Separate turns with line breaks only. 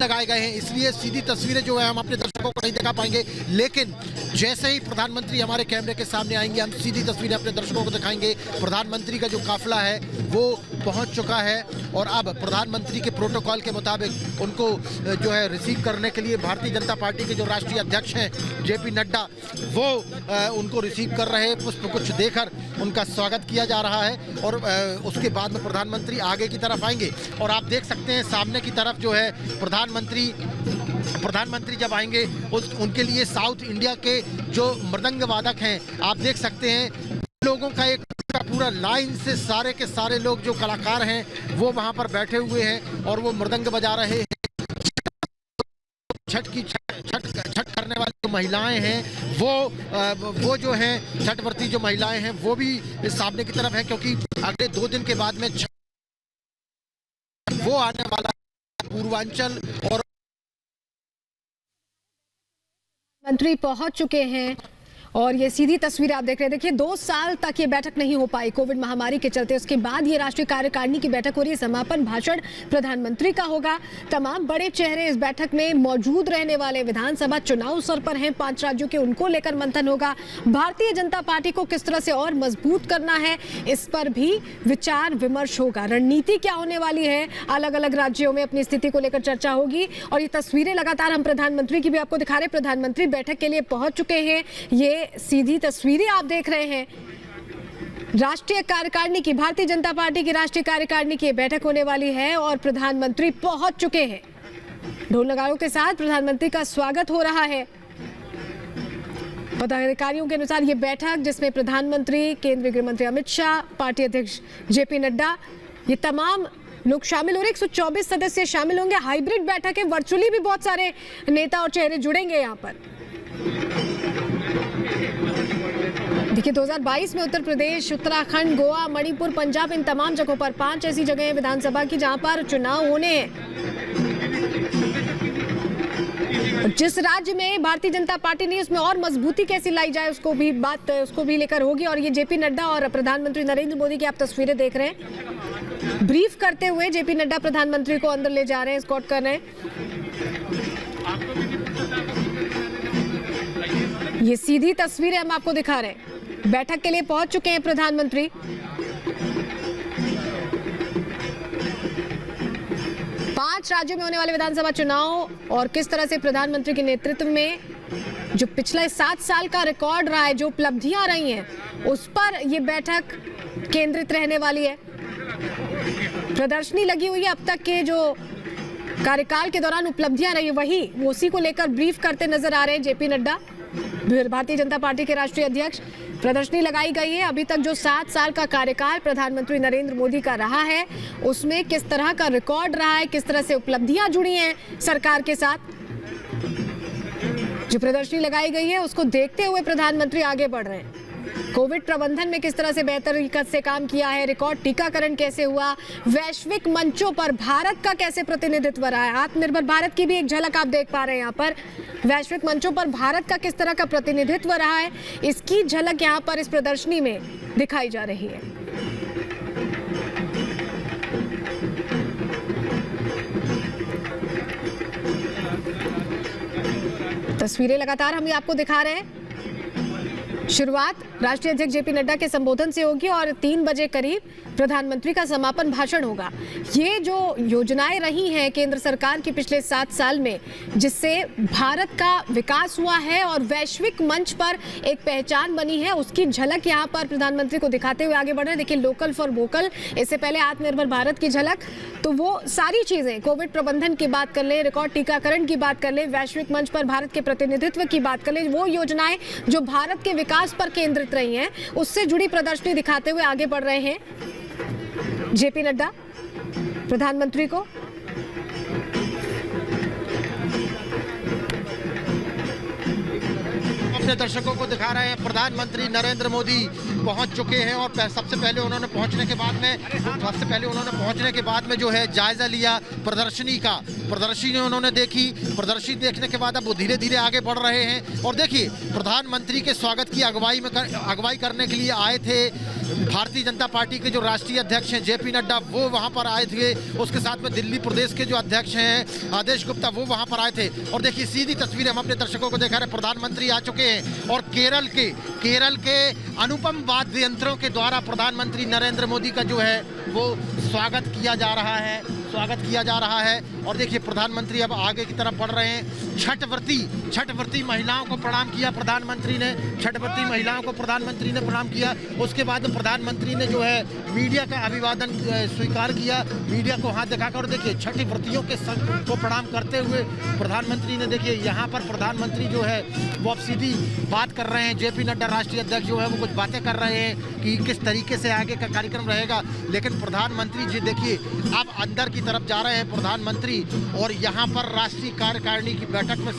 लगाए गए हैं, इसलिए सीधी तस्वीरें जो है हम अपने दर्शकों को नहीं दिखा पाएंगे। लेकिन जैसे ही प्रधानमंत्री हमारे कैमरे के सामने आएंगे, हम सीधी तस्वीरें अपने दर्शकों को दिखाएंगे। प्रधानमंत्री का जो काफिला है वो पहुंच चुका है और अब प्रधानमंत्री के प्रोटोकॉल के मुताबिक उनको जो है रिसीव करने के लिए भारतीय जनता पार्टी के जो राष्ट्रीय अध्यक्ष हैं जेपी नड्डा, वो उनको रिसीव कर रहे हैं। पुष्पगुच्छ देकर उनका स्वागत किया जा रहा है और उसके बाद में प्रधानमंत्री आगे की तरफ आएंगे। और आप देख सकते हैं सामने की तरफ जो है प्रधानमंत्री जब आएंगे उनके लिए साउथ इंडिया के जो मृदंग वादक हैं, आप देख सकते हैं लोगों का एक पूरा लाइन से सारे के सारे लोग जो कलाकार हैं वो वहां पर बैठे हुए हैं और वो मृदंग बजा रहे हैं। छठ करने वाली जो महिलाएं हैं वो जो हैं छठव्रती जो महिलाएं हैं वो भी सामने की तरफ है, क्योंकि अगले 2 दिन के बाद में वो आने वाला पूर्वांचल। और
मंत्री पहुंच चुके हैं और ये सीधी तस्वीर आप देख रहे हैं। देखिए 2 साल तक ये बैठक नहीं हो पाई कोविड महामारी के चलते, उसके बाद ये राष्ट्रीय कार्यकारिणी की बैठक हो रही है। समापन भाषण प्रधानमंत्री का होगा। तमाम बड़े चेहरे इस बैठक में मौजूद रहने वाले। विधानसभा चुनाव सर पर हैं 5 राज्यों के, उनको लेकर मंथन होगा। भारतीय जनता पार्टी को किस तरह से और मजबूत करना है, इस पर भी विचार विमर्श होगा। रणनीति क्या होने वाली है, अलग अलग राज्यों में अपनी स्थिति को लेकर चर्चा होगी। और ये तस्वीरें लगातार हम प्रधानमंत्री की भी आपको दिखा रहे हैं। प्रधानमंत्री बैठक के लिए पहुंच चुके हैं। ये सीधी तस्वीरें आप देख रहे हैं। राष्ट्रीय कार्यकारिणी की, भारतीय जनता पार्टी की राष्ट्रीय कार्यकारिणी की बैठक होने वाली है और प्रधानमंत्री पहुंच चुके हैं। ढोल नगाड़ों के साथ प्रधानमंत्री का स्वागत हो रहा है। पदाधिकारियों के अनुसार ये बैठक, जिसमें प्रधानमंत्री, केंद्रीय गृह मंत्री अमित शाह, पार्टी अध्यक्ष जेपी नड्डा, ये तमाम लोग शामिल हो रहे हैं। 124 सदस्य शामिल होंगे। हाइब्रिड बैठक है, वर्चुअली भी बहुत सारे नेता और चेहरे जुड़ेंगे यहाँ पर। देखिए 2022 में उत्तर प्रदेश, उत्तराखंड, गोवा, मणिपुर, पंजाब, इन तमाम जगहों पर 5 ऐसी जगह हैं विधानसभा की जहां पर चुनाव होने हैं। जिस राज्य में भारतीय जनता पार्टी नहीं, उसमें और मजबूती कैसी लाई जाए उसको भी लेकर होगी। और ये जेपी नड्डा और प्रधानमंत्री नरेंद्र मोदी की आप तस्वीरें देख रहे हैं। ब्रीफ करते हुए जेपी नड्डा प्रधानमंत्री को अंदर ले जा रहे हैं, एस्कॉर्ट कर रहे हैं। ये सीधी तस्वीरें हम आपको दिखा रहे हैं। बैठक के लिए पहुंच चुके हैं प्रधानमंत्री। पांच राज्यों में होने वाले विधानसभा चुनाव और किस तरह से प्रधानमंत्री के नेतृत्व में जो पिछले 7 साल का रिकॉर्ड रहा है, जो उपलब्धियां रही हैं, उस पर यह बैठक केंद्रित रहने वाली है। प्रदर्शनी लगी हुई है, अब तक के जो कार्यकाल के दौरान उपलब्धियां रही वही उसी को लेकर ब्रीफ करते नजर आ रहे हैं जेपी नड्डा, भारतीय जनता पार्टी के राष्ट्रीय अध्यक्ष। प्रदर्शनी लगाई गई है। अभी तक जो 7 साल का कार्यकाल प्रधानमंत्री नरेंद्र मोदी का रहा है, उसमें किस तरह का रिकॉर्ड रहा है, किस तरह से उपलब्धियां जुड़ी हैं सरकार के साथ, जो प्रदर्शनी लगाई गई है उसको देखते हुए प्रधानमंत्री आगे बढ़ रहे हैं। कोविड प्रबंधन में किस तरह से बेहतर तरीके से काम किया है, रिकॉर्ड टीकाकरण कैसे हुआ, वैश्विक मंचों पर भारत का कैसे प्रतिनिधित्व रहा है। आत्मनिर्भर भारत की भी एक झलक आप देख पा रहे हैं यहाँ पर। वैश्विक मंचों पर भारत का किस तरह का प्रतिनिधित्व रहा है, इसकी झलक यहाँ पर इस प्रदर्शनी में दिखाई जा रही है। तस्वीरें लगातार हम आपको दिखा रहे हैं। शुरुआत राष्ट्रीय अध्यक्ष जेपी नड्डा के संबोधन से होगी और 3 बजे करीब प्रधानमंत्री का समापन भाषण होगा। ये जो योजनाएं रही हैं केंद्र सरकार की पिछले 7 साल में, जिससे भारत का विकास हुआ है और वैश्विक मंच पर एक पहचान बनी है, उसकी झलक यहाँ पर प्रधानमंत्री को दिखाते हुए आगे बढ़ रहे हैं। देखिए लोकल फॉर वोकल, इससे पहले आत्मनिर्भर भारत की झलक, तो वो सारी चीजें, कोविड प्रबंधन की बात कर ले, रिकॉर्ड टीकाकरण की बात कर ले, वैश्विक मंच पर भारत के प्रतिनिधित्व की बात कर ले, वो योजनाएं जो भारत के विकास पर केंद्रित रही हैं, उससे जुड़ी प्रदर्शनी दिखाते हुए आगे बढ़ रहे हैं जेपी नड्डा प्रधानमंत्री को।
अपने दर्शकों को दिखा रहे हैं प्रधानमंत्री नरेंद्र मोदी पहुंच चुके हैं और सबसे पहले उन्होंने पहुंचने के बाद में जो है जायजा लिया प्रदर्शनी का। प्रदर्शनी उन्होंने देखी, प्रदर्शनी देखने के बाद अब वो धीरे धीरे आगे बढ़ रहे हैं। और देखिए प्रधानमंत्री के स्वागत की अगुवाई करने के लिए आए थे भारतीय जनता पार्टी के जो राष्ट्रीय अध्यक्ष हैं जेपी नड्डा, वो वहां पर आए थे। उसके साथ में दिल्ली प्रदेश के जो अध्यक्ष हैं आदेश गुप्ता, वो वहां पर आए थे। और देखिए सीधी तस्वीरें हम अपने दर्शकों को दिखा रहे हैं, प्रधानमंत्री आ चुके हैं और केरल के अनुपम वाद्य यंत्रों के द्वारा प्रधानमंत्री नरेंद्र मोदी का जो है वो स्वागत किया जा रहा है। और देखिए प्रधानमंत्री अब आगे की तरफ बढ़ रहे हैं। छठ व्रती महिलाओं को प्रणाम किया प्रधानमंत्री ने, प्रणाम किया। उसके बाद प्रधानमंत्री ने जो है मीडिया का अभिवादन स्वीकार किया, मीडिया को हाथ दिखाकर। देखिए छठ व्रतियों के संग को प्रणाम करते हुए प्रधानमंत्री ने, देखिए यहाँ पर प्रधानमंत्री जो है वो अब सीधी बात कर रहे हैं। जेपी नड्डा राष्ट्रीय अध्यक्ष जो है वो कुछ बातें कर रहे हैं कि किस तरीके से आगे का कार्यक्रम रहेगा। लेकिन प्रधानमंत्री जी देखिए अब अंदर की तरफ जा रहे हैं प्रधानमंत्री, और यहाँ पर राष्ट्रीय कार्यकारिणी की बैठक में